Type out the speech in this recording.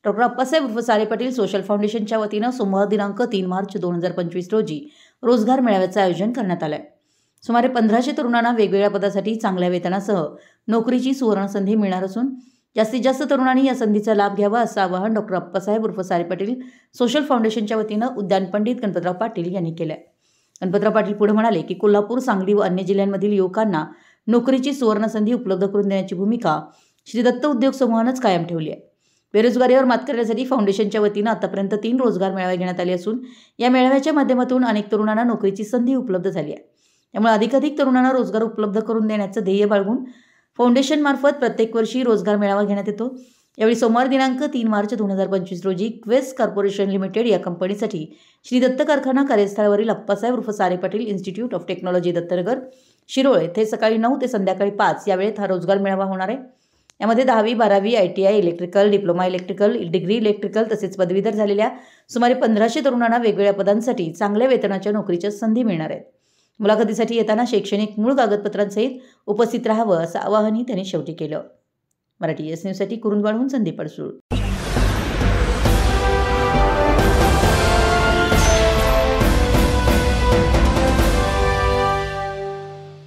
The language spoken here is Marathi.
डॉक्टर अप्पासाहेब उर्फ सारे पाटील सोशल फाउंडेशनच्या वतीनं सोमवार दिनांक 3 मार्च 2025 रोजी रोजगार मेळाव्याचं आयोजन करण्यात आलं आहे। सुमारे 1500 तरुणांना वेगवेगळ्या पदासाठी चांगल्या वेतनासह नोकरीची सुवर्णसंधी मिळणार असून जास्तीत जास्त तरुणांनी या संधीचा लाभ घ्यावा असं आवाहन डॉक्टर अप्पासाहेब उर्फ सारे पाटील सोशल फाउंडेशनच्या वतीनं उद्यान पंडित गणपतराव पाटील यांनी केलं आहे। गणपतराव पाटील पुढे म्हणाले की कोल्हापूर, सांगली व अन्य जिल्ह्यांमधील युवकांना नोकरीची सुवर्णसंधी उपलब्ध करून देण्याची भूमिका श्री दत्त उद्योग समूहानंच कायम ठेवली आहे। बेरोजगारीवर मात करण्यासाठी फाउंडेशनच्या वतीनं आतापर्यंत 3 रोजगार मेळावे घेण्यात आले असून या मेळाव्याच्या माध्यमातून अनेक तरुणांना नोकरीची संधी उपलब्ध झाली आहे। त्यामुळे अधिकाधिक तरुणांना रोजगार उपलब्ध करून देण्याचं ध्येय बाळगून फाउंडेशनमार्फत प्रत्येक वर्षी रोजगार मेळावा घेण्यात येतो। यावेळी सोमवार दिनांक 3 मार्च 2025 रोजी क्वेस्ट कॉर्पोरेशन लिमिटेड या कंपनीसाठी श्री दत्त कारखाना कार्यस्थळावरील अप्पासाहेब उर्फ सारे Patil institute of technology Dattanagar Shirol येथे सकाळी 9 ते संध्याकाळी 5 या वेळेत हा रोजगार मेळावा होणार आहे। यामध्ये 10वी, 12वी, ITI, electrical, diploma electrical, degree electrical तसेच पदवीधर झालेल्या सुमारे 1500 तरुणांना वेगवेगळ्या पदांसाठी चांगल्या वेतनाच्या नोकरीच्या संधी मिळणार आहेत। मुलाखतीसाठी येताना शैक्षणिक मूळ कागदपत्रांसहित उपस्थित राहावं असं आवाहनही त्यांनी शेवटी केलं। मराठी एस न्यूजसाठी कुरुंदवाडहून संदीप अडसूळ।